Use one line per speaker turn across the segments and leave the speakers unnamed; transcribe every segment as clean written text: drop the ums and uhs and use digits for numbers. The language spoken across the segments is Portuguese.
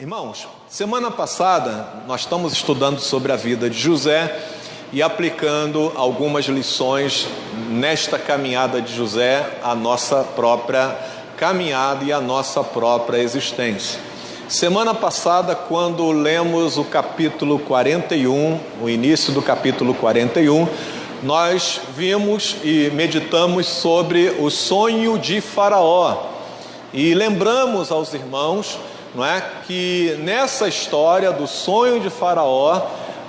Irmãos, semana passada nós estamos estudando sobre a vida de José e aplicando algumas lições nesta caminhada de José, a nossa própria caminhada e a nossa própria existência. Semana passada, quando lemos o capítulo 41, o início do capítulo 41, nós vimos e meditamos sobre o sonho de Faraó e lembramos aos irmãos, não é, que nessa história do sonho de Faraó,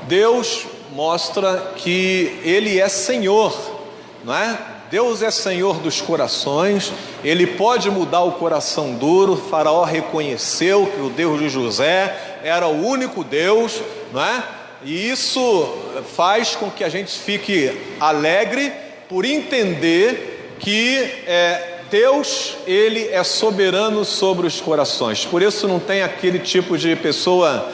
Deus mostra que Ele é Senhor, não é? Deus é Senhor dos corações, Ele pode mudar o coração duro. Faraó reconheceu que o Deus de José era o único Deus, não é? E isso faz com que a gente fique alegre por entender que Deus, Ele é soberano sobre os corações. Por isso não tem aquele tipo de pessoa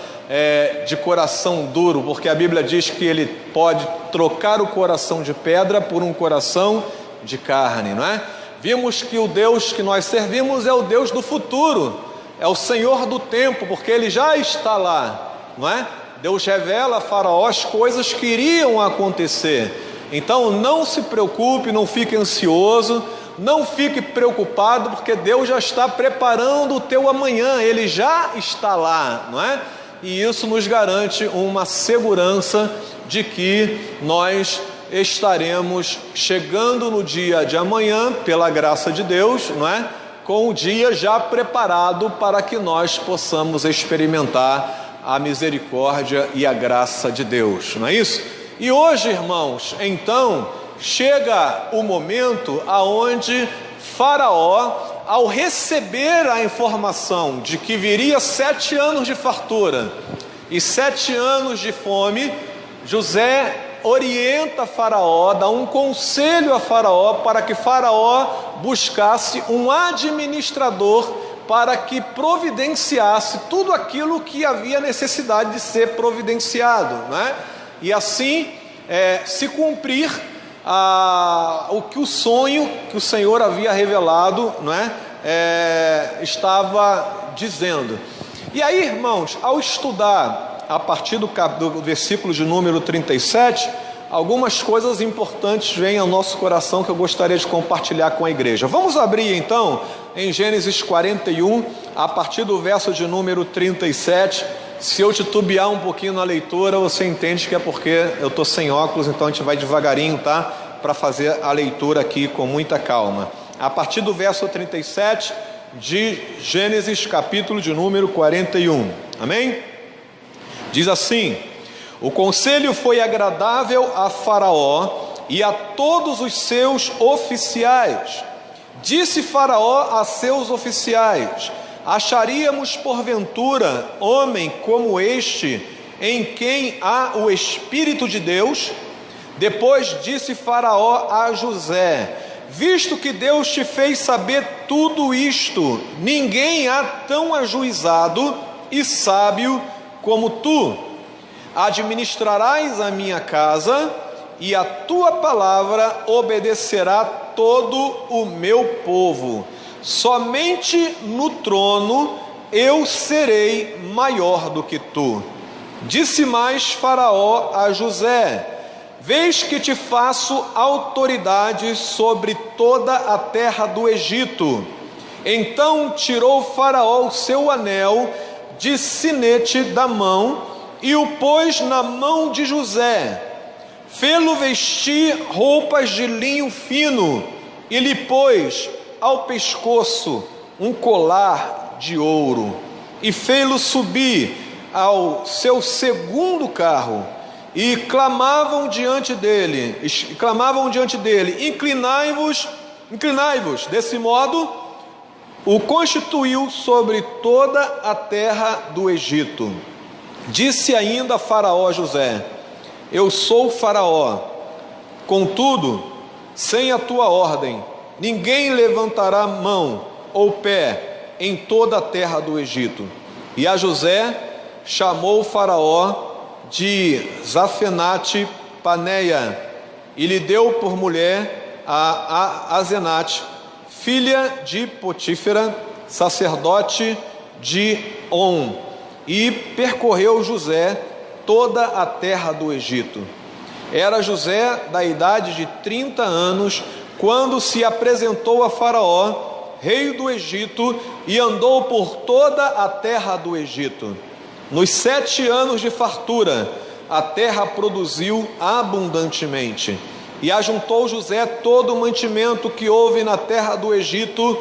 de coração duro, porque a Bíblia diz que Ele pode trocar o coração de pedra por um coração de carne, não é? Vimos que o Deus que nós servimos é o Deus do futuro, é o Senhor do tempo, porque Ele já está lá, não é? Deus revela a Faraó as coisas que iriam acontecer. Então não se preocupe, não fique ansioso, não fique preocupado, porque Deus já está preparando o teu amanhã, Ele já está lá, não é? E isso nos garante uma segurança de que nós estaremos chegando no dia de amanhã, pela graça de Deus, não é? Com o dia já preparado para que nós possamos experimentar a misericórdia e a graça de Deus, não é isso? E hoje, irmãos, então, chega o momento aonde Faraó, ao receber a informação de que viria 7 anos de fartura e 7 anos de fome, José orienta Faraó, dá um conselho a Faraó para que Faraó buscasse um administrador para que providenciasse tudo aquilo que havia necessidade de ser providenciado, né? E assim se cumprir o sonho que o Senhor havia revelado, não é? Estava dizendo. E aí, irmãos, ao estudar a partir do versículo de número 37, algumas coisas importantes vêm ao nosso coração que eu gostaria de compartilhar com a igreja. Vamos abrir então em Gênesis 41, a partir do verso de número 37. Se eu titubear um pouquinho na leitura, você entende que é porque eu estou sem óculos, então a gente vai devagarinho, tá? Para fazer a leitura aqui com muita calma. A partir do verso 37 de Gênesis, capítulo de número 41. Amém? Diz assim: o conselho foi agradável a Faraó e a todos os seus oficiais. Disse Faraó a seus oficiais: acharíamos porventura homem como este, em quem há o Espírito de Deus? Depois disse Faraó a José: visto que Deus te fez saber tudo isto, ninguém há tão ajuizado e sábio como tu. Administrarás a minha casa, e a tua palavra obedecerá todo o meu povo. Somente no trono eu serei maior do que tu. Disse mais Faraó a José: vês que te faço autoridade sobre toda a terra do Egito. Então tirou Faraó o seu anel de sinete da mão e o pôs na mão de José. Fê-lo vestir roupas de linho fino e lhe pôs ao pescoço um colar de ouro, e fê-lo subir ao seu segundo carro, e clamavam diante dele, inclinai-vos. Desse modo o constituiu sobre toda a terra do Egito. Disse ainda Faraó a José: eu sou Faraó, contudo, sem a tua ordem, ninguém levantará mão ou pé em toda a terra do Egito. E a José chamou Faraó de Zafenate Paneia, e lhe deu por mulher a Azenate, filha de Potífera, sacerdote de On. e percorreu José toda a terra do Egito. Era José da idade de 30 anos, quando se apresentou a Faraó, rei do Egito, e andou por toda a terra do Egito. Nos 7 anos de fartura, a terra produziu abundantemente. E ajuntou José todo o mantimento que houve na terra do Egito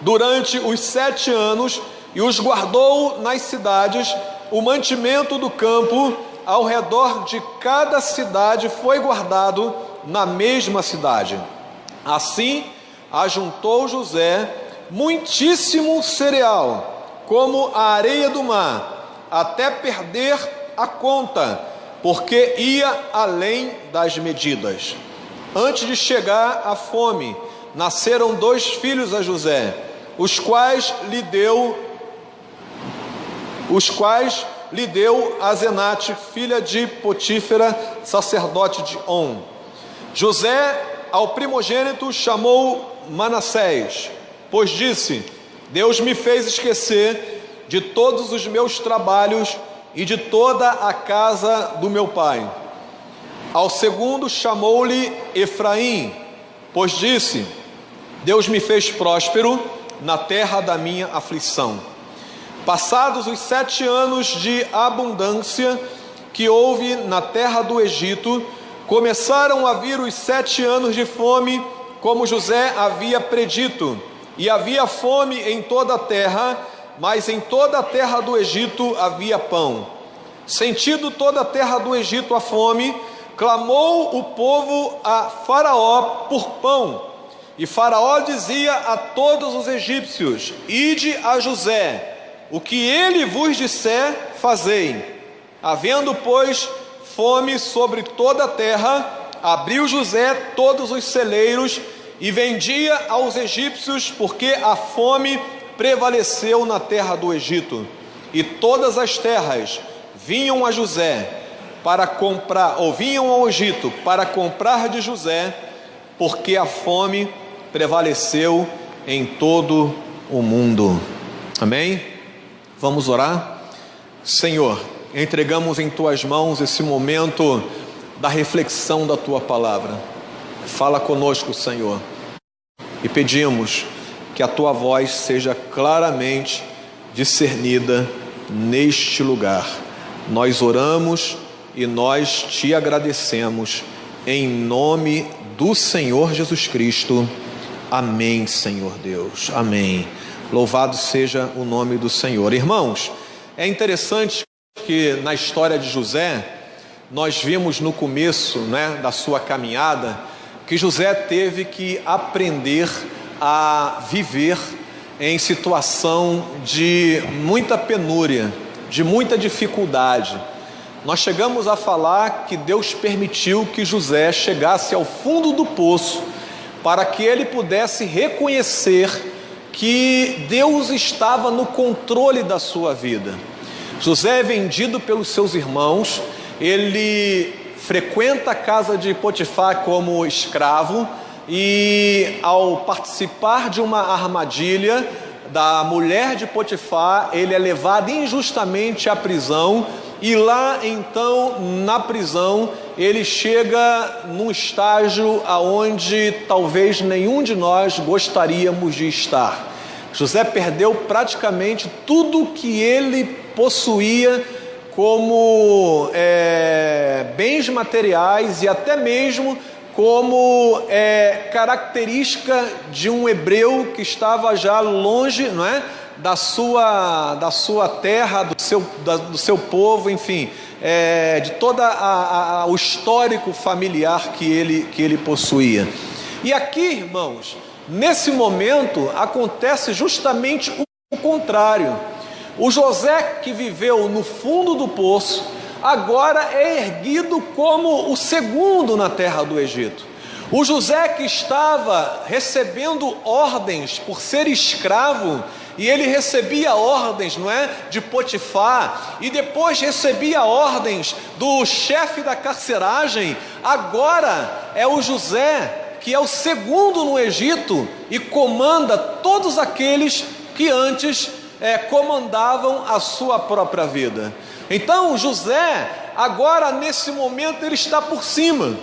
durante os 7 anos, e os guardou nas cidades. O mantimento do campo ao redor de cada cidade foi guardado na mesma cidade. Assim, ajuntou José muitíssimo cereal, como a areia do mar, até perder a conta, porque ia além das medidas. Antes de chegar a fome, nasceram 2 filhos a José, os quais lhe deu Asenate, filha de Potífera, sacerdote de On. José, ao primogênito, chamou Manassés, pois disse: Deus me fez esquecer de todos os meus trabalhos e de toda a casa do meu pai. Ao segundo chamou-lhe Efraim, pois disse: Deus me fez próspero na terra da minha aflição. Passados os 7 anos de abundância que houve na terra do Egito, começaram a vir os 7 anos de fome, como José havia predito, e havia fome em toda a terra, mas em toda a terra do Egito havia pão. Sentindo toda a terra do Egito a fome, clamou o povo a Faraó por pão, e Faraó dizia a todos os egípcios: Ide a José, o que ele vos disser, fazei. Havendo, pois, fome sobre toda a terra, abriu José todos os celeiros e vendia aos egípcios, porque a fome prevaleceu na terra do Egito. E todas as terras vinham a José para comprar, ou vinham ao Egito para comprar de José, porque a fome prevaleceu em todo o mundo. Amém? Vamos orar? Senhor, entregamos em Tuas mãos esse momento da reflexão da Tua palavra. Fala conosco, Senhor, e pedimos que a Tua voz seja claramente discernida neste lugar. Nós oramos e nós Te agradecemos, em nome do Senhor Jesus Cristo. Amém, Senhor Deus, amém. Louvado seja o nome do Senhor. Irmãos, é interessante que na história de José, nós vimos no começo, da sua caminhada, que José teve que aprender a viver em situação de muita penúria, de muita dificuldade. Nós chegamos a falar que Deus permitiu que José chegasse ao fundo do poço para que ele pudesse reconhecer que Deus estava no controle da sua vida. José é vendido pelos seus irmãos, ele frequenta a casa de Potifar como escravo, e ao participar de uma armadilha da mulher de Potifar, ele é levado injustamente à prisão, e lá então na prisão ele chega num estágio aonde talvez nenhum de nós gostaríamos de estar. José perdeu praticamente tudo que ele possuía como bens materiais, e até mesmo como característica de um hebreu que estava já longe, da sua terra, do seu povo, enfim, de todo o histórico familiar que ele possuía. E aqui, irmãos, nesse momento acontece justamente o contrário. O José, que viveu no fundo do poço, agora é erguido como o segundo na terra do Egito. O José, que estava recebendo ordens por ser escravo, e ele recebia ordens, de Potifar, e depois recebia ordens do chefe da carceragem, agora é o José que é o segundo no Egito e comanda todos aqueles que antes comandavam a sua própria vida. Então José, agora nesse momento, ele está por cima,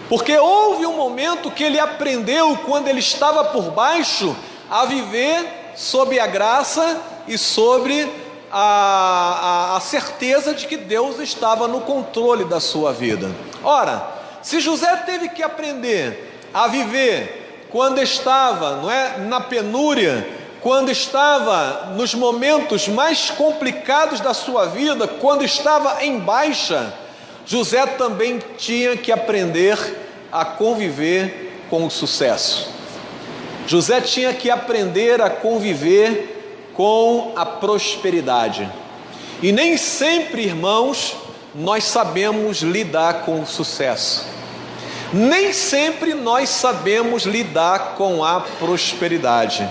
porque houve um momento que ele aprendeu, quando ele estava por baixo, a viver sob a graça e sobre a certeza de que Deus estava no controle da sua vida. Ora, se José teve que aprender a viver quando estava, na penúria, quando estava nos momentos mais complicados da sua vida, quando estava em baixa, José também tinha que aprender a conviver com o sucesso. José tinha que aprender a conviver com a prosperidade. E nem sempre, irmãos, nós sabemos lidar com o sucesso. Nem sempre nós sabemos lidar com a prosperidade.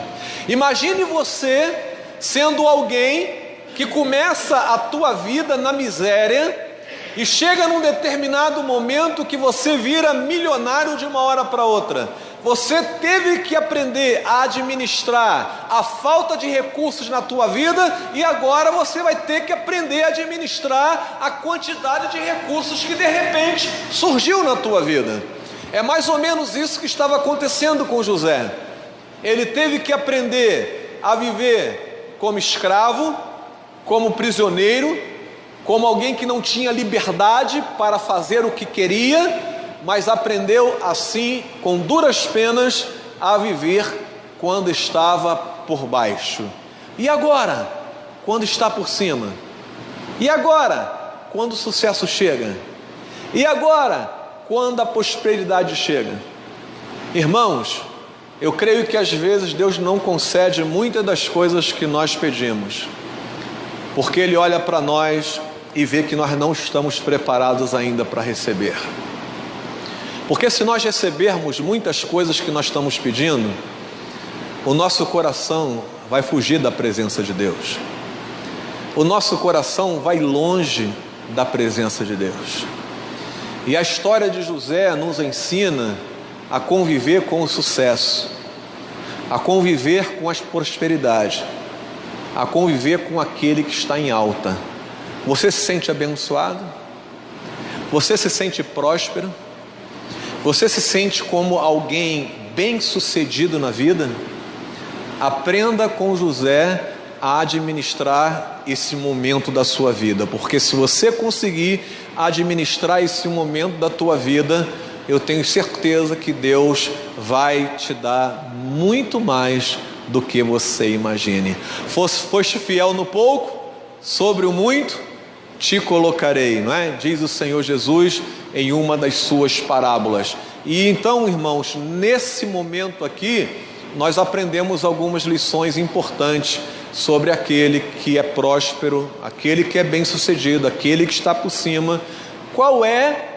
Imagine você sendo alguém que começa a tua vida na miséria e chega num determinado momento que você vira milionário de uma hora para outra. Você teve que aprender a administrar a falta de recursos na tua vida e agora você vai ter que aprender a administrar a quantidade de recursos que de repente surgiu na tua vida. É mais ou menos isso que estava acontecendo com José. Ele teve que aprender a viver como escravo, como prisioneiro, como alguém que não tinha liberdade para fazer o que queria, mas aprendeu assim, com duras penas, a viver quando estava por baixo. E agora, quando está por cima? E agora, quando o sucesso chega? E agora, quando a prosperidade chega? Irmãos, eu creio que às vezes Deus não concede muitas das coisas que nós pedimos, porque Ele olha para nós e vê que nós não estamos preparados ainda para receber. Porque se nós recebermos muitas coisas que nós estamos pedindo, o nosso coração vai fugir da presença de Deus. O nosso coração vai longe da presença de Deus. E a história de José nos ensina a conviver com o sucesso, a conviver com a prosperidade, a conviver com aquele que está em alta. Você se sente abençoado? Você se sente próspero? Você se sente como alguém bem-sucedido na vida? Aprenda com José a administrar esse momento da sua vida, porque se você conseguir administrar esse momento da tua vida, eu tenho certeza que Deus vai te dar muito mais do que você imagine. Foste fiel no pouco, sobre o muito te colocarei, não é? Diz o Senhor Jesus em uma das suas parábolas. E então, irmãos, nesse momento aqui, nós aprendemos algumas lições importantes sobre aquele que é próspero, aquele que é bem-sucedido, aquele que está por cima. Qual é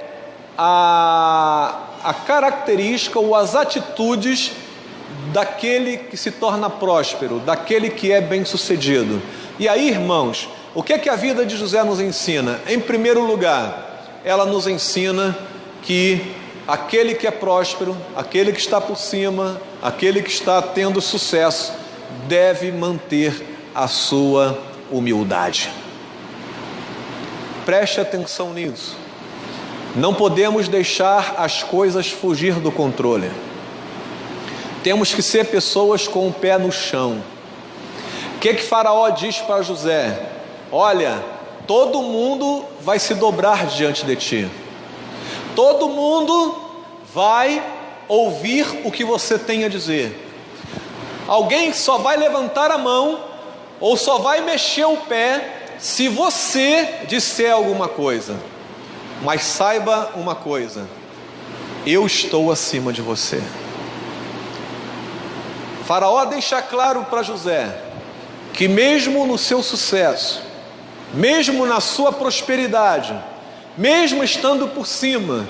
a característica ou as atitudes daquele que se torna próspero, daquele que é bem-sucedido? E aí, irmãos, o que é que a vida de José nos ensina? Em primeiro lugar, ela nos ensina que aquele que é próspero, aquele que está por cima, aquele que está tendo sucesso, deve manter a sua humildade. Preste atenção nisso. Não podemos deixar as coisas fugir do controle. Temos que ser pessoas com o pé no chão. O que Faraó diz para José? Olha, todo mundo vai se dobrar diante de ti. Todo mundo vai ouvir o que você tem a dizer. Alguém só vai levantar a mão ou só vai mexer o pé se você disser alguma coisa. Mas saiba uma coisa: eu estou acima de você. Faraó deixa claro para José que mesmo no seu sucesso, mesmo na sua prosperidade, mesmo estando por cima,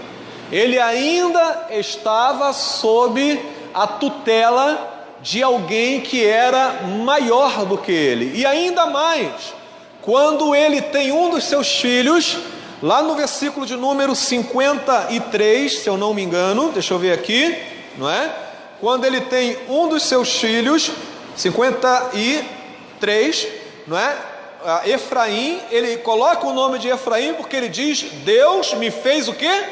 ele ainda estava sob a tutela de alguém que era maior do que ele. E ainda mais, quando ele tem um dos seus filhos, lá no versículo de número 53, se eu não me engano, deixa eu ver aqui, não é? Quando ele tem um dos seus filhos, 3, não é? Efraim, ele coloca o nome de Efraim porque ele diz: Deus me fez o quê?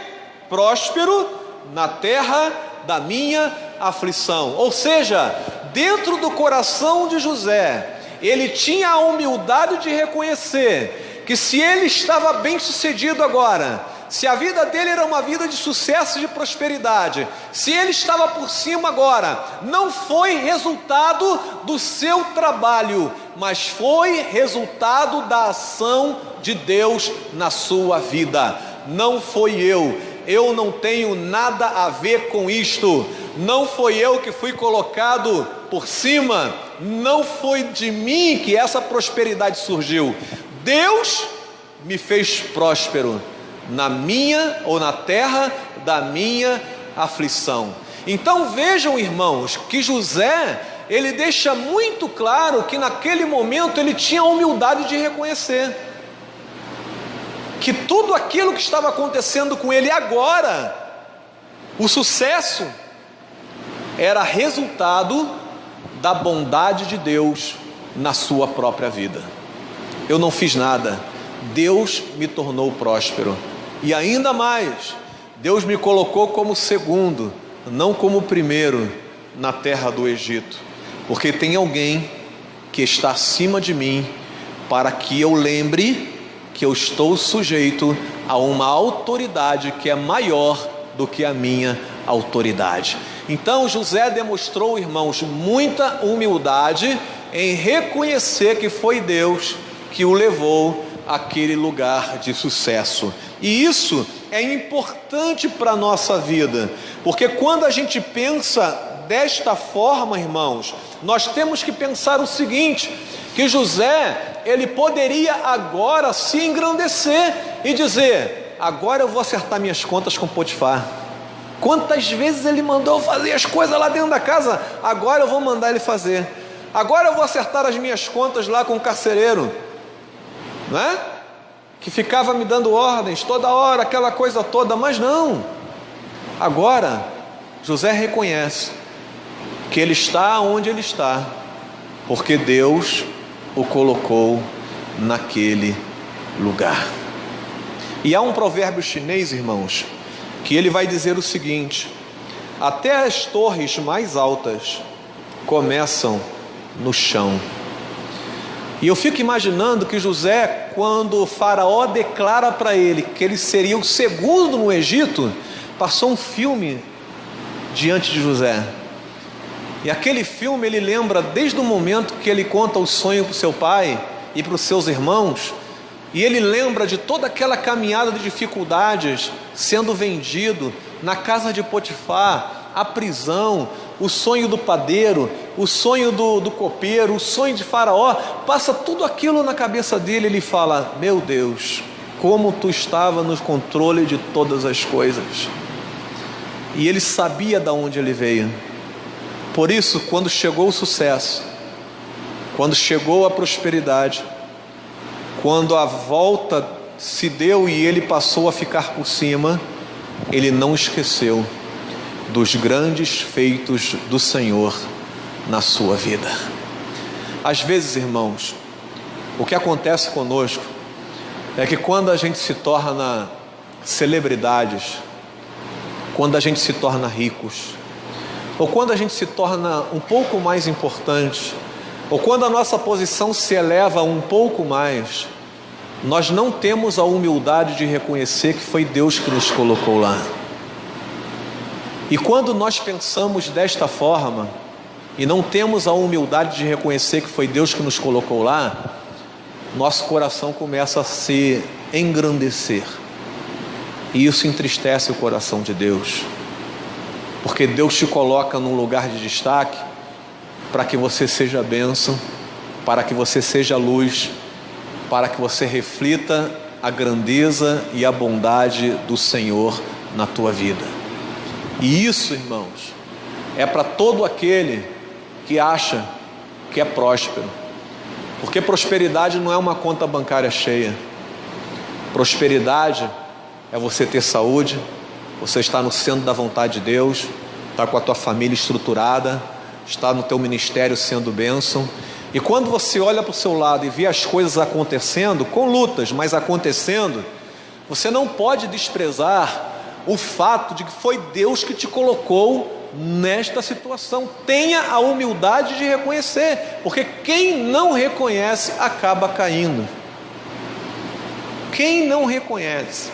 Próspero na terra da minha aflição. Ou seja, dentro do coração de José, ele tinha a humildade de reconhecer que se ele estava bem sucedido agora, se a vida dele era uma vida de sucesso e de prosperidade, se ele estava por cima agora, não foi resultado do seu trabalho, mas foi resultado da ação de Deus na sua vida. Não foi eu não tenho nada a ver com isto, não foi eu que fui colocado por cima, não foi de mim que essa prosperidade surgiu. Deus me fez próspero na minha ou na terra da minha aflição. Então vejam, irmãos, que José, ele deixa muito claro que naquele momento ele tinha a humildade de reconhecer que tudo aquilo que estava acontecendo com ele agora, o sucesso, era resultado da bondade de Deus na sua própria vida. Eu não fiz nada, Deus me tornou próspero. E ainda mais, Deus me colocou como segundo, não como primeiro na terra do Egito, porque tem alguém que está acima de mim, para que eu lembre que eu estou sujeito a uma autoridade que é maior do que a minha autoridade. Então José demonstrou, irmãos, muita humildade em reconhecer que foi Deus que o levou àquele lugar de sucesso. E isso é importante para a nossa vida, porque quando a gente pensa desta forma, irmãos, nós temos que pensar o seguinte, que José, ele poderia agora se engrandecer e dizer: agora eu vou acertar minhas contas com Potifar. Quantas vezes ele mandou fazer as coisas lá dentro da casa, agora eu vou mandar ele fazer. Agora eu vou acertar as minhas contas lá com o carcereiro, não é? Que ficava me dando ordens toda hora, aquela coisa toda. Mas não, agora José reconhece que ele está onde ele está, porque Deus o colocou naquele lugar. E há um provérbio chinês, irmãos, que ele vai dizer o seguinte: até as torres mais altas começam no chão. E eu fico imaginando que José, quando o faraó declara para ele que ele seria o segundo no Egito, passou um filme diante de José. E aquele filme ele lembra desde o momento que ele conta o sonho para o seu pai e para os seus irmãos, e ele lembra de toda aquela caminhada de dificuldades, sendo vendido na casa de Potifar, a prisão, o sonho do padeiro, o sonho do copeiro, o sonho de Faraó. Passa tudo aquilo na cabeça dele. Ele fala: meu Deus, como tu estava no controle de todas as coisas. E ele sabia de onde ele veio. Por isso, quando chegou o sucesso, quando chegou a prosperidade, quando a volta se deu e ele passou a ficar por cima, ele não esqueceu dos grandes feitos do Senhor na sua vida. Às vezes, irmãos, o que acontece conosco é que quando a gente se torna celebridades, quando a gente se torna ricos, ou quando a gente se torna um pouco mais importante, ou quando a nossa posição se eleva um pouco mais, nós não temos a humildade de reconhecer que foi Deus que nos colocou lá. E quando nós pensamos desta forma, e não temos a humildade de reconhecer que foi Deus que nos colocou lá, nosso coração começa a se engrandecer, e isso entristece o coração de Deus, porque Deus te coloca num lugar de destaque para que você seja bênção, para que você seja luz, para que você reflita a grandeza e a bondade do Senhor na tua vida. E isso, irmãos, é para todo aquele que acha que é próspero, porque prosperidade não é uma conta bancária cheia. Prosperidade é você ter saúde, você está no centro da vontade de Deus, está com a tua família estruturada, está no teu ministério sendo bênção. E quando você olha para o seu lado e vê as coisas acontecendo, com lutas, mas acontecendo, você não pode desprezar o fato de que foi Deus que te colocou nesta situação. Tenha a humildade de reconhecer, porque quem não reconhece acaba caindo. Quem não reconhece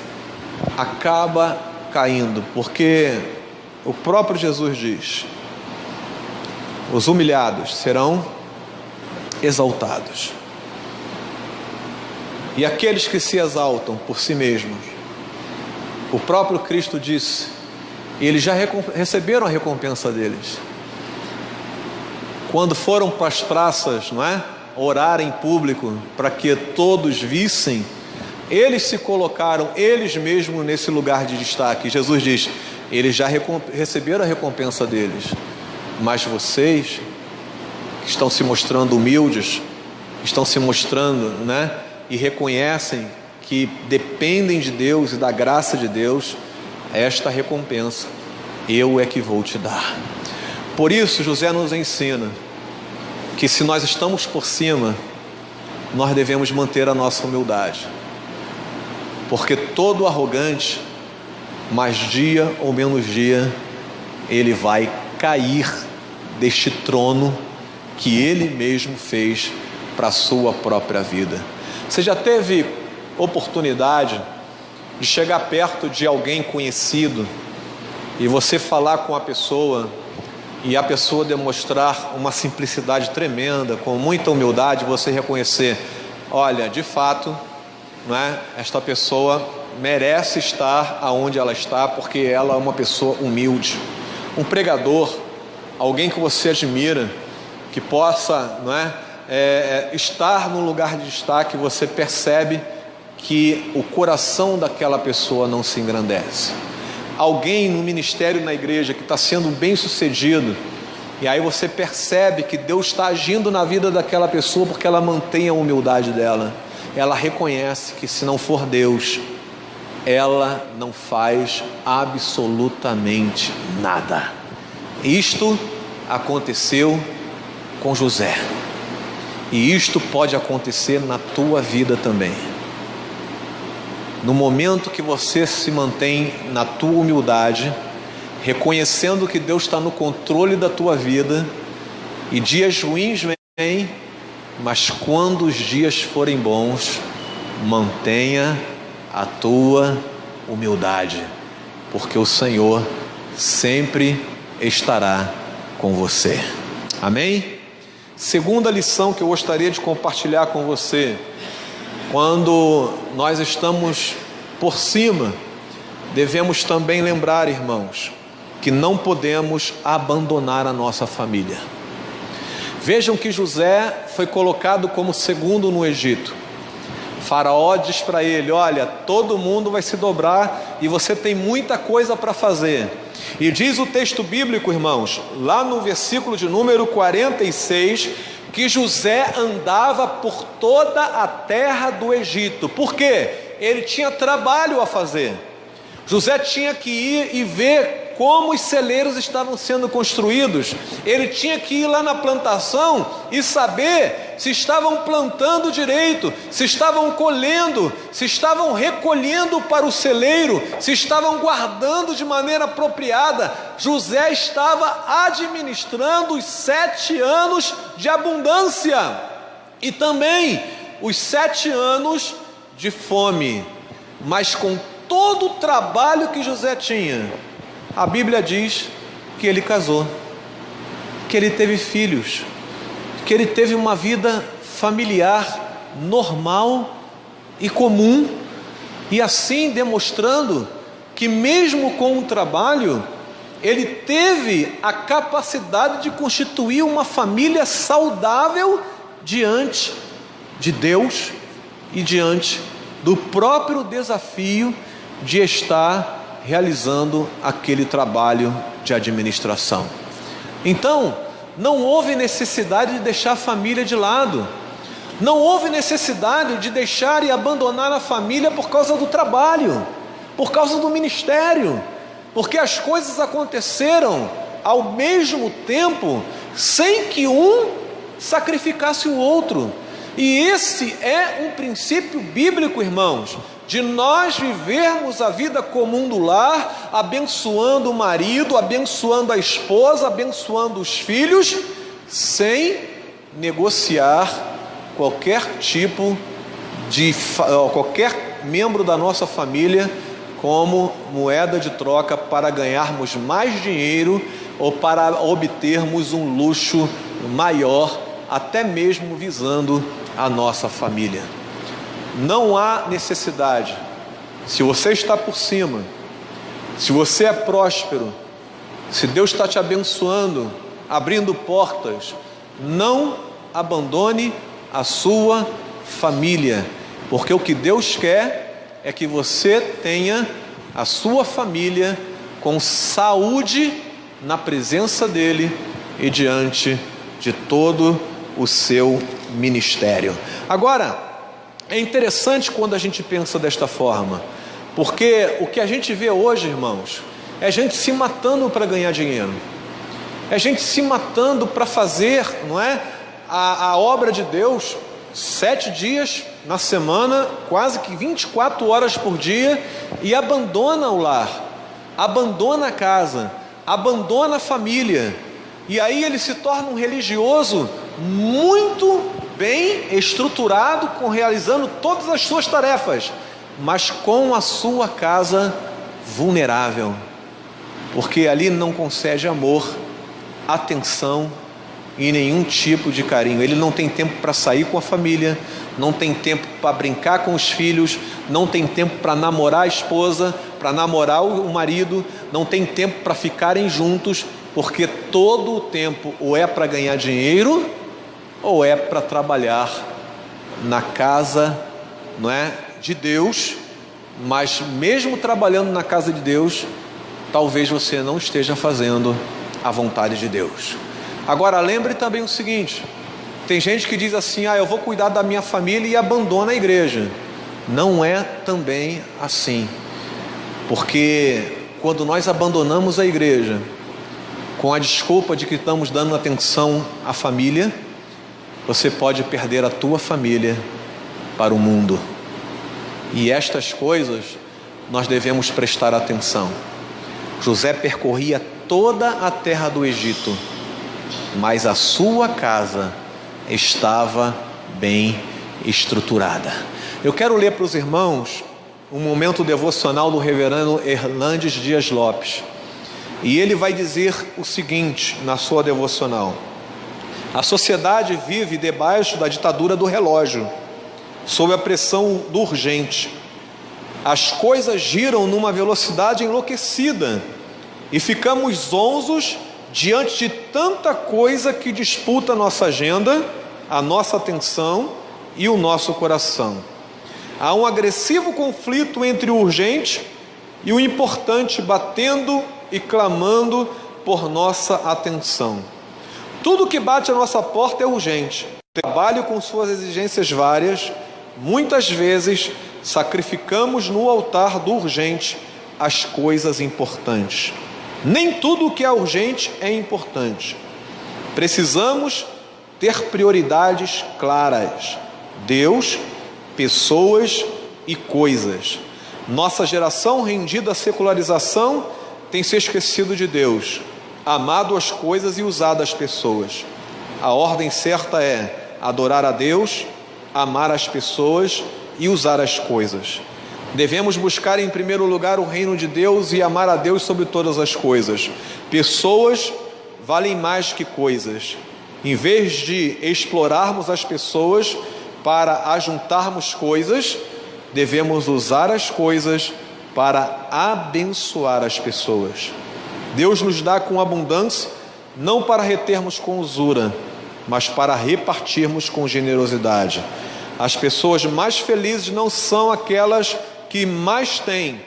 acaba caindo, porque o próprio Jesus diz: os humilhados serão exaltados, e aqueles que se exaltam por si mesmos, o próprio Cristo disse, eles já receberam a recompensa deles. Quando foram para as praças, não é? Orar em público para que todos vissem, eles se colocaram eles mesmos nesse lugar de destaque. Jesus diz, eles já receberam a recompensa deles, mas vocês que estão se mostrando humildes, estão se mostrando, né? E reconhecem que dependem de Deus e da graça de Deus, esta recompensa eu é que vou te dar. Por isso José nos ensina que se nós estamos por cima, nós devemos manter a nossa humildade, porque todo arrogante, mais dia ou menos dia, ele vai cair deste trono que ele mesmo fez para a sua própria vida. Você já teve oportunidade de chegar perto de alguém conhecido e você falar com a pessoa e a pessoa demonstrar uma simplicidade tremenda, com muita humildade, você reconhecer, olha, de fato, não é? Esta pessoa merece estar aonde ela está, porque ela é uma pessoa humilde. Um pregador, alguém que você admira, que possa, não é, estar num lugar de destaque, você percebe que o coração daquela pessoa não se engrandece. Alguém no ministério, na igreja, que está sendo bem sucedido, e aí você percebe que Deus está agindo na vida daquela pessoa porque ela mantém a humildade dela. Ela reconhece que se não for Deus, ela não faz absolutamente nada. Isto aconteceu com José, e isto pode acontecer na tua vida também. No momento que você se mantém na tua humildade, reconhecendo que Deus está no controle da tua vida, e dias ruins vêm, mas quando os dias forem bons, mantenha a tua humildade, porque o Senhor sempre estará com você. Amém? Segunda lição que eu gostaria de compartilhar com você: quando nós estamos por cima, devemos também lembrar, irmãos, que não podemos abandonar a nossa família. Vejam que José foi colocado como segundo no Egito. Faraó diz para ele, olha, todo mundo vai se dobrar e você tem muita coisa para fazer. E diz o texto bíblico, irmãos, lá no versículo de número 46, que José andava por toda a terra do Egito. Por quê? Ele tinha trabalho a fazer. José tinha que ir e ver como os celeiros estavam sendo construídos. Ele tinha que ir lá na plantação e saber se estavam plantando direito, se estavam colhendo, se estavam recolhendo para o celeiro, se estavam guardando de maneira apropriada. José estava administrando os 7 anos de abundância e também os 7 anos de fome. Mas com todo o trabalho que José tinha, a Bíblia diz que ele casou, que ele teve filhos, que ele teve uma vida familiar normal e comum, e assim demonstrando que mesmo com o trabalho, ele teve a capacidade de constituir uma família saudável diante de Deus e diante do próprio desafio de estar realizando aquele trabalho de administração. Então, não houve necessidade de deixar a família de lado, não houve necessidade de deixar e abandonar a família por causa do trabalho, por causa do ministério, porque as coisas aconteceram ao mesmo tempo, sem que um sacrificasse o outro. E esse é um princípio bíblico, irmãos, de nós vivermos a vida comum do lar, abençoando o marido, abençoando a esposa, abençoando os filhos, sem negociar qualquer tipo de qualquer membro da nossa família como moeda de troca para ganharmos mais dinheiro ou para obtermos um luxo maior, até mesmo visando a nossa família. Não há necessidade. Se você está por cima, se você é próspero, se Deus está te abençoando, abrindo portas, não abandone a sua família, porque o que Deus quer é que você tenha a sua família com saúde na presença dEle e diante de todo o seu ministério. Agora, é interessante quando a gente pensa desta forma, porque o que a gente vê hoje, irmãos, é gente se matando para ganhar dinheiro, é gente se matando para fazer, não é, a obra de Deus, 7 dias na semana, quase que 24 horas por dia, e abandona o lar, abandona a casa, abandona a família, e aí ele se torna um religioso muito bem estruturado, realizando todas as suas tarefas, mas com a sua casa vulnerável, porque ali não concede amor, atenção e nenhum tipo de carinho. Ele não tem tempo para sair com a família, não tem tempo para brincar com os filhos, não tem tempo para namorar a esposa, para namorar o marido, não tem tempo para ficarem juntos, porque todo o tempo ou é para ganhar dinheiro ou é para trabalhar na casa, não é, de Deus. Mas mesmo trabalhando na casa de Deus, talvez você não esteja fazendo a vontade de Deus. Agora lembre também o seguinte, tem gente que diz assim, eu vou cuidar da minha família e abandona a igreja. Não é também assim, porque quando nós abandonamos a igreja com a desculpa de que estamos dando atenção à família, você pode perder a tua família para o mundo. E estas coisas nós devemos prestar atenção. José percorria toda a terra do Egito, mas a sua casa estava bem estruturada. Eu quero ler para os irmãos um momento devocional do reverendo Hernandes Dias Lopes. E ele vai dizer o seguinte na sua devocional: a sociedade vive debaixo da ditadura do relógio, sob a pressão do urgente. As coisas giram numa velocidade enlouquecida e ficamos zonzos diante de tanta coisa que disputa a nossa agenda, a nossa atenção e o nosso coração. Há um agressivo conflito entre o urgente e o importante, batendo e clamando por nossa atenção. Tudo que bate à nossa porta é urgente. O trabalho com suas exigências várias, muitas vezes sacrificamos no altar do urgente as coisas importantes. Nem tudo o que é urgente é importante. Precisamos ter prioridades claras: Deus, pessoas e coisas. Nossa geração, rendida à secularização, tem se esquecido de Deus, amado as coisas e usado as pessoas. A ordem certa é adorar a Deus, amar as pessoas e usar as coisas. Devemos buscar em primeiro lugar o reino de Deus e amar a Deus sobre todas as coisas. Pessoas valem mais que coisas. Em vez de explorarmos as pessoas para ajuntarmos coisas, devemos usar as coisas para abençoar as pessoas. Deus nos dá com abundância, não para retermos com usura, mas para repartirmos com generosidade. As pessoas mais felizes não são aquelas que mais têm,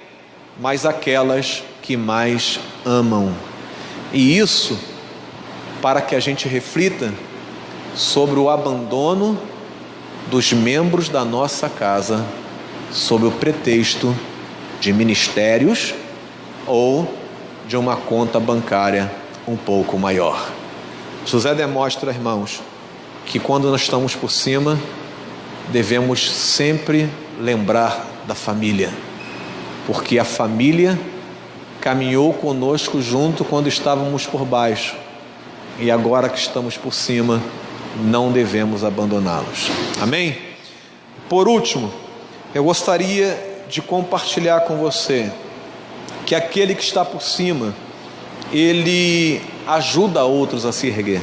mas aquelas que mais amam. E isso para que a gente reflita sobre o abandono dos membros da nossa casa, sob o pretexto de ministérios ou de uma conta bancária um pouco maior. José demonstra, irmãos, que quando nós estamos por cima, devemos sempre lembrar da família, porque a família caminhou conosco junto quando estávamos por baixo, e agora que estamos por cima, não devemos abandoná-los. Amém? Por último, eu gostaria de compartilhar com você que aquele que está por cima, ele ajuda outros a se erguer.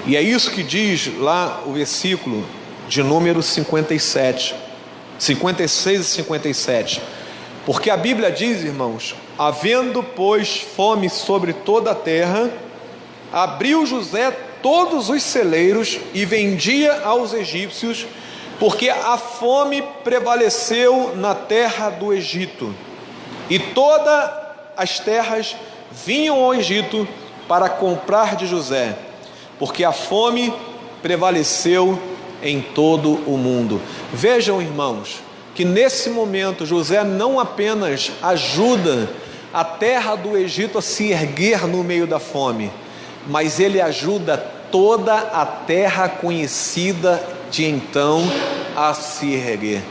E é isso que diz lá o versículo de número 56 e 57. Porque a Bíblia diz, irmãos: havendo, pois, fome sobre toda a terra, abriu José todos os celeiros e vendia aos egípcios, porque a fome prevaleceu na terra do Egito, e todas as terras vinham ao Egito para comprar de José, porque a fome prevaleceu em todo o mundo. Vejam, irmãos, que nesse momento José não apenas ajuda a terra do Egito a se erguer no meio da fome, mas ele ajuda toda a terra conhecida de então a se erguer.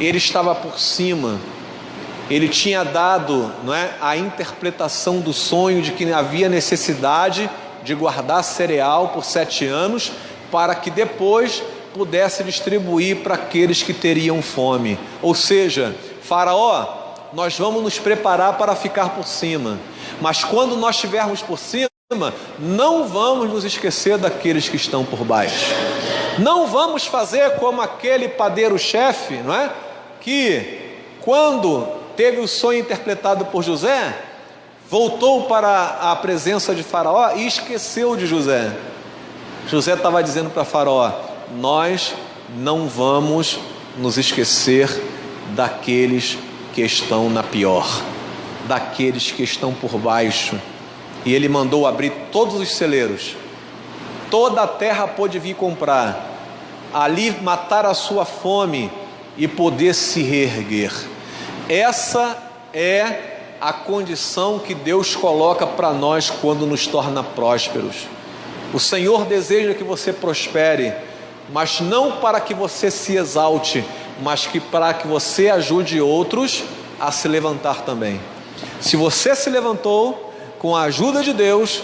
Ele estava por cima, ele tinha dado, a interpretação do sonho de que havia necessidade de guardar cereal por 7 anos, para que depois pudesse distribuir para aqueles que teriam fome. Ou seja, Faraó, nós vamos nos preparar para ficar por cima, mas quando nós estivermos por cima, não vamos nos esquecer daqueles que estão por baixo. Não vamos fazer como aquele padeiro-chefe, que quando teve o sonho interpretado por José, voltou para a presença de Faraó e esqueceu de José. José estava dizendo para Faraó: nós não vamos nos esquecer daqueles que estão na pior, daqueles que estão por baixo. E ele mandou abrir todos os celeiros, toda a terra pôde vir comprar, ali matar a sua fome e poder se reerguer. Essa é a condição que Deus coloca para nós quando nos torna prósperos. O Senhor deseja que você prospere, mas não para que você se exalte, mas que para que você ajude outros a se levantar também. Se você se levantou com a ajuda de Deus,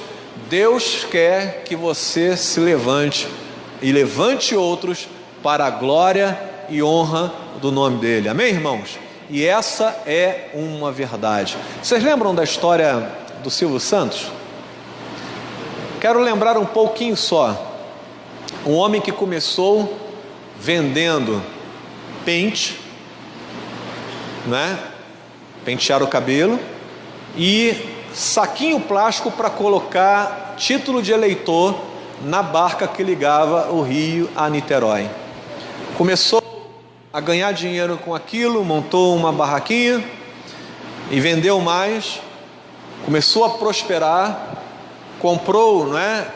Deus quer que você se levante e levante outros para a glória e honra do nome dele. Amém, irmãos? E essa é uma verdade. Vocês lembram da história do Silvio Santos? Quero lembrar um pouquinho só. Um homem que começou vendendo pente, pentear o cabelo, e saquinho plástico para colocar título de eleitor na barca que ligava o Rio a Niterói. Começou a ganhar dinheiro com aquilo, montou uma barraquinha e vendeu mais, começou a prosperar, comprou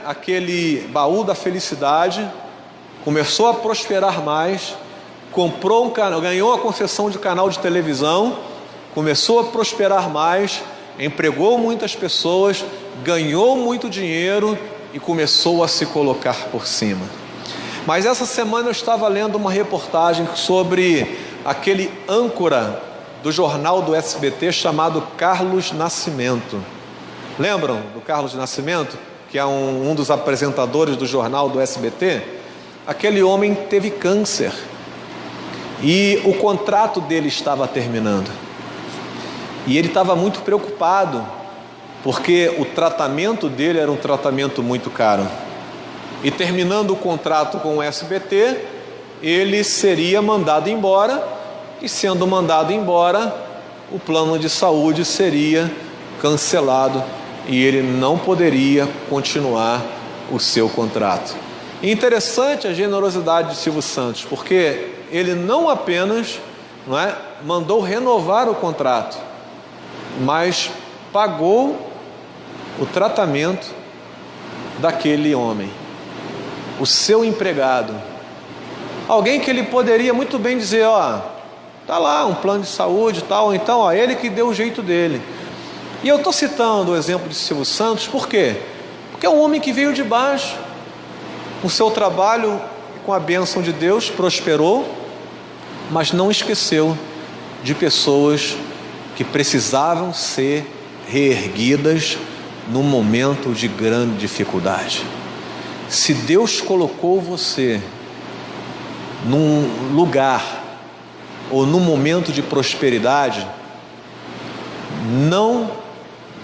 aquele baú da felicidade, começou a prosperar mais, comprou um canal, ganhou a concessão de canal de televisão, começou a prosperar mais, empregou muitas pessoas, ganhou muito dinheiro e começou a se colocar por cima. Mas essa semana eu estava lendo uma reportagem sobre aquele âncora do jornal do SBT chamado Carlos Nascimento. Lembram do Carlos Nascimento, que é um dos apresentadores do jornal do SBT? Aquele homem teve câncer e o contrato dele estava terminando. E ele estava muito preocupado, porque o tratamento dele era um tratamento muito caro. E terminando o contrato com o SBT, ele seria mandado embora, e sendo mandado embora, o plano de saúde seria cancelado e ele não poderia continuar o seu contrato. E interessante a generosidade de Silvio Santos, porque ele não apenas mandou renovar o contrato, mas pagou o tratamento daquele homem, o seu empregado, alguém que ele poderia muito bem dizer: tá lá um plano de saúde e tal, então ele que deu o jeito dele. E eu estou citando o exemplo de Silvio Santos, por quê? Porque é um homem que veio de baixo, No seu trabalho, com a bênção de Deus, prosperou, mas não esqueceu de pessoas que precisavam ser reerguidas num momento de grande dificuldade. Se Deus colocou você num lugar ou num momento de prosperidade, não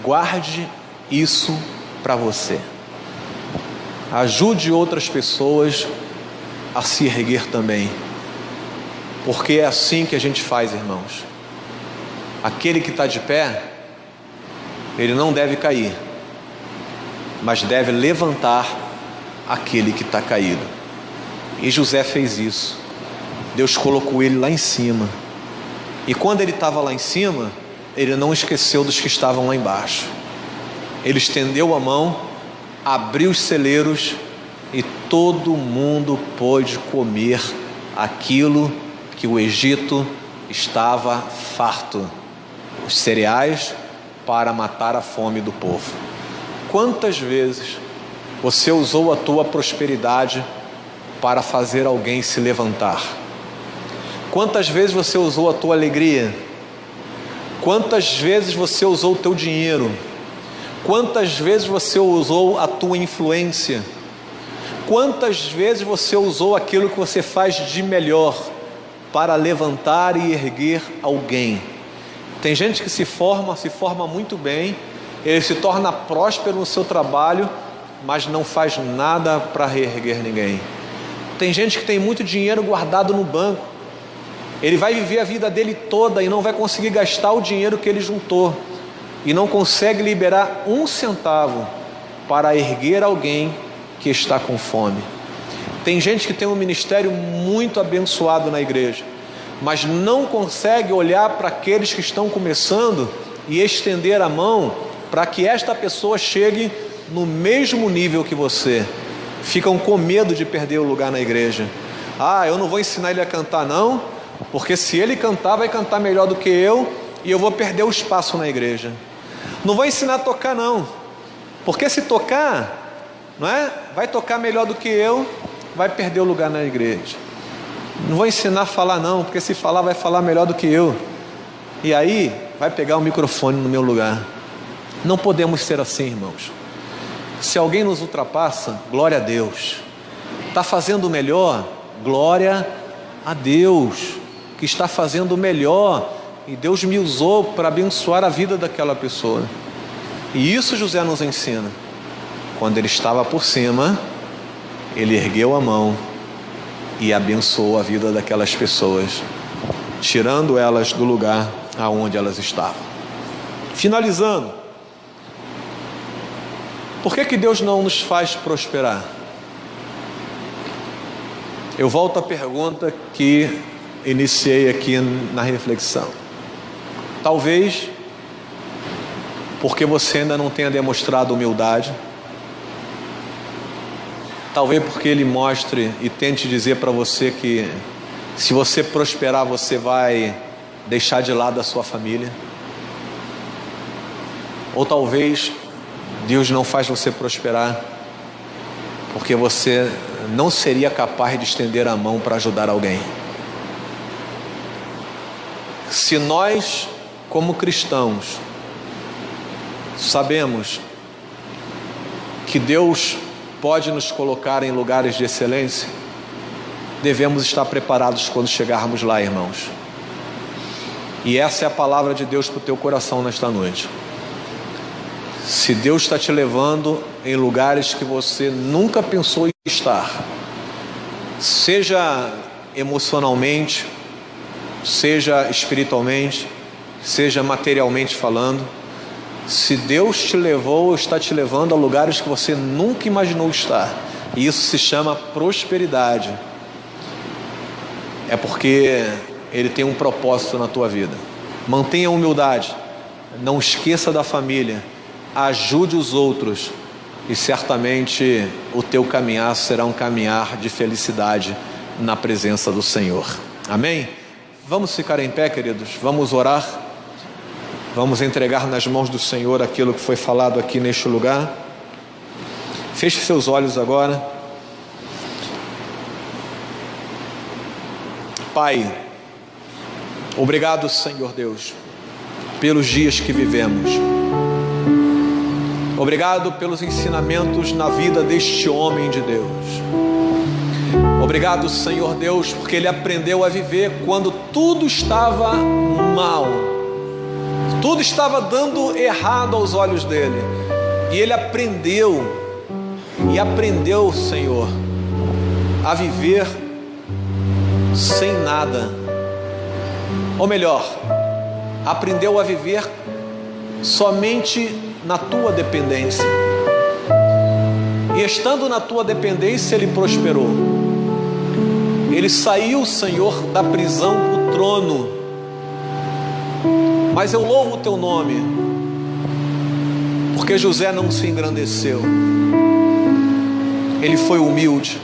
guarde isso para você. Ajude outras pessoas a se erguer também, porque é assim que a gente faz, irmãos. Aquele que está de pé, ele não deve cair, mas deve levantar aquele que está caído. E José fez isso. Deus colocou ele lá em cima, e quando ele estava lá em cima, ele não esqueceu dos que estavam lá embaixo. Ele estendeu a mão, abriu os celeiros, e todo mundo pôde comer aquilo que o Egito estava farto, os cereais para matar a fome do povo. Quantas vezes você usou a tua prosperidade para fazer alguém se levantar? Quantas vezes você usou a tua alegria? Quantas vezes você usou o teu dinheiro? Quantas vezes você usou a tua influência? Quantas vezes você usou aquilo que você faz de melhor para levantar e erguer alguém? Tem gente que se forma muito bem, ele se torna próspero no seu trabalho, mas não faz nada para reerguer ninguém. Tem gente que tem muito dinheiro guardado no banco, ele vai viver a vida dele toda e não vai conseguir gastar o dinheiro que ele juntou, e não consegue liberar um centavo para erguer alguém que está com fome. Tem gente que tem um ministério muito abençoado na igreja, mas não consegue olhar para aqueles que estão começando e estender a mão para que esta pessoa chegue no mesmo nível que você. Ficam com medo de perder o lugar na igreja. Eu não vou ensinar ele a cantar não, porque se ele cantar, vai cantar melhor do que eu, e eu vou perder o espaço na igreja. Não vou ensinar a tocar não, porque se tocar, vai tocar melhor do que eu, vai perder o lugar na igreja. Não vou ensinar a falar não, porque se falar, vai falar melhor do que eu, e aí vai pegar o microfone no meu lugar. Não podemos ser assim, irmãos. Se alguém nos ultrapassa, glória a Deus. Está fazendo o melhor, glória a Deus, que está fazendo o melhor, e Deus me usou para abençoar a vida daquela pessoa. E isso José nos ensina. Quando ele estava por cima, ele ergueu a mão e abençoou a vida daquelas pessoas, tirando elas do lugar aonde elas estavam. Finalizando, por que Deus não nos faz prosperar? Eu volto à pergunta que iniciei aqui na reflexão. Talvez porque você ainda não tenha demonstrado humildade, talvez porque Ele mostre e tente dizer para você que se você prosperar, você vai deixar de lado a sua família. Ou talvez Deus não faz você prosperar porque você não seria capaz de estender a mão para ajudar alguém. Se nós, como cristãos, sabemos que Deus pode nos colocar em lugares de excelência, devemos estar preparados quando chegarmos lá, irmãos. E essa é a palavra de Deus para o teu coração nesta noite. Se Deus está te levando em lugares que você nunca pensou em estar, seja emocionalmente, seja espiritualmente, seja materialmente falando, se Deus te levou ou está te levando a lugares que você nunca imaginou estar, e isso se chama prosperidade, é porque Ele tem um propósito na tua vida. Mantenha a humildade, não esqueça da família, ajude os outros, e certamente o teu caminhar será um caminhar de felicidade na presença do Senhor. Amém? Vamos ficar em pé, queridos, vamos orar, vamos entregar nas mãos do Senhor aquilo que foi falado aqui neste lugar. Feche seus olhos agora. Pai, obrigado, Senhor Deus, pelos dias que vivemos. Obrigado pelos ensinamentos na vida deste homem de Deus. Obrigado, Senhor Deus, porque ele aprendeu a viver quando tudo estava mal, tudo estava dando errado aos olhos dele. E ele aprendeu, Senhor, a viver sem nada. Ou melhor, aprendeu a viver somente na tua dependência. E estando na tua dependência, ele prosperou. Ele saiu, Senhor, da prisão para o trono. Mas eu louvo o teu nome, porque José não se engrandeceu. Ele foi humilde.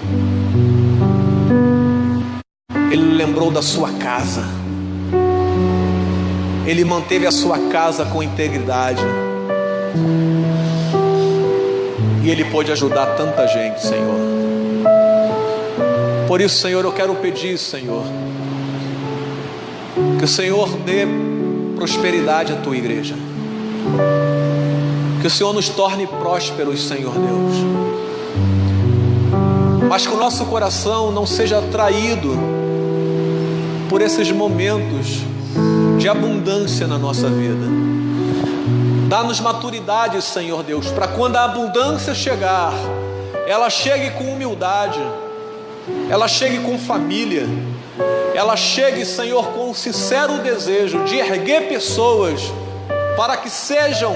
Ele lembrou da sua casa. Ele manteve a sua casa com integridade. E ele pôde ajudar tanta gente, Senhor. Por isso, Senhor, eu quero pedir, Senhor, que o Senhor dê prosperidade à tua igreja. Que o Senhor nos torne prósperos, Senhor Deus. Mas que o nosso coração não seja atraído por esses momentos de abundância na nossa vida. Dá-nos maturidade, Senhor Deus, para quando a abundância chegar, ela chegue com humildade, ela chegue com família, ela chegue, Senhor, com um sincero desejo de erguer pessoas para que sejam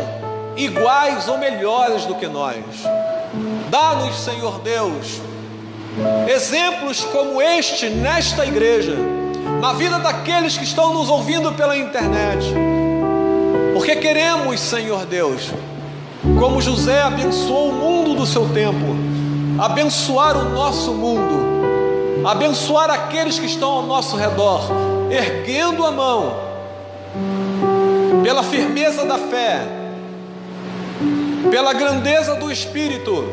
iguais ou melhores do que nós. Dá-nos, Senhor Deus, exemplos como este nesta igreja, na vida daqueles que estão nos ouvindo pela internet, porque queremos, Senhor Deus, como José abençoou o mundo do seu tempo, abençoar o nosso mundo, abençoar aqueles que estão ao nosso redor, erguendo a mão, pela firmeza da fé, pela grandeza do Espírito,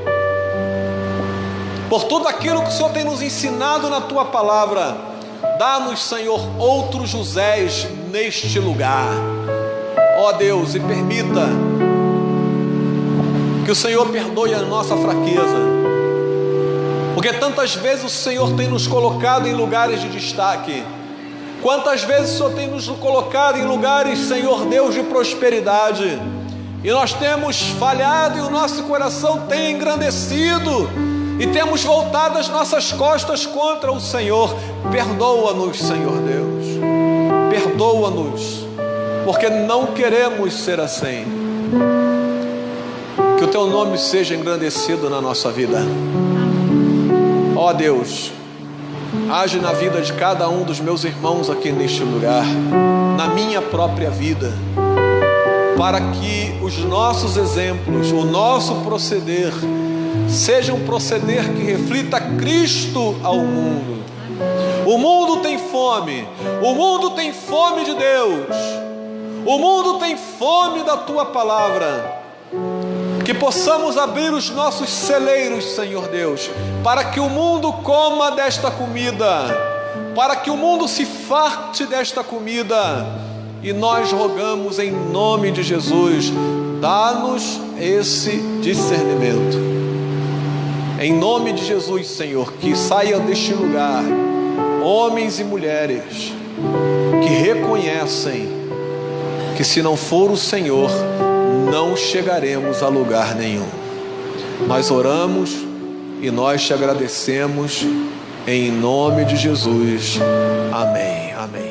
por tudo aquilo que o Senhor tem nos ensinado na tua palavra. Dá-nos, Senhor, outros Josés neste lugar, ó Deus, e permita que o Senhor perdoe a nossa fraqueza, porque tantas vezes o Senhor tem nos colocado em lugares de destaque, quantas vezes o Senhor tem nos colocado em lugares, Senhor Deus, de prosperidade, e nós temos falhado e o nosso coração tem engrandecido, e temos voltado as nossas costas contra o Senhor. Perdoa-nos, Senhor Deus, perdoa-nos, porque não queremos ser assim. Que o teu nome seja engrandecido na nossa vida. Ó Deus, age na vida de cada um dos meus irmãos aqui neste lugar, na minha própria vida, para que os nossos exemplos, o nosso proceder, seja um proceder que reflita Cristo ao mundo. O mundo tem fome de Deus, o mundo tem fome da tua palavra. Que possamos abrir os nossos celeiros, Senhor Deus, para que o mundo coma desta comida, para que o mundo se farte desta comida. E nós rogamos em nome de Jesus, dá-nos esse discernimento. Em nome de Jesus, Senhor, que saia deste lugar homens e mulheres que reconhecem que se não for o Senhor, não chegaremos a lugar nenhum. Nós oramos e nós te agradecemos em nome de Jesus. Amém. Amém.